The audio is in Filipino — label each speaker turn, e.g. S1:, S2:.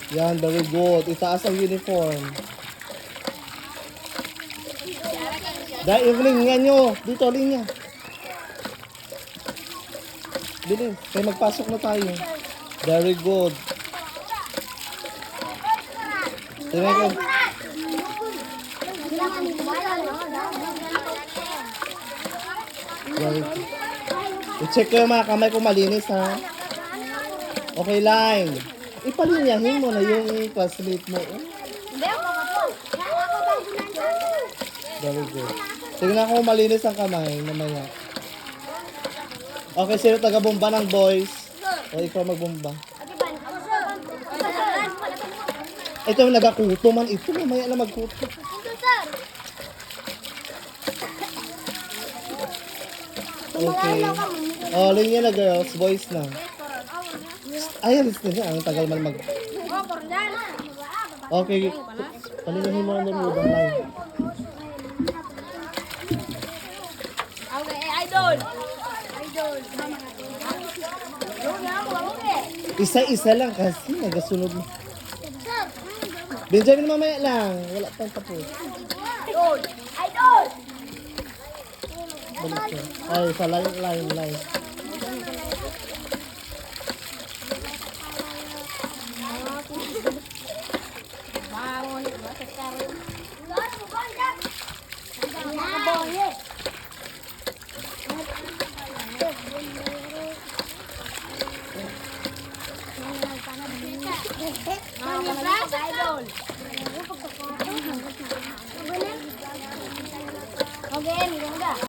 S1: Yan, very good. Itaas ang uniform. Dahil linya nyo. Dito, linya. Bilis. Kaya magpasok na tayo. Very good. Tingnan ko. Very good. I-check ko yung mga kamay ko malinis, ha? Okay, line. Ipalinyahin mo na yung classmate mo. Very good. Tingnan ko kung malinis ang kamay. Mamaya. Okay, sino taga-bomba ng boys? O ikaw magbomba. Ito yung nagakuto man. Ito mamaya na magkuto. Okay. Oh, linya na girls. Boys na. Ay, alis na siya. Ang tagal man mag... Okay. Palinahin mo na ng line.
S2: Okay, idol.
S1: Isa-isa lang kasi nagasunod mo. Benjamin, mamaya lang. Wala pang tapos.
S2: Idol.
S1: Balik ka. Ay, sa line.
S2: Idol.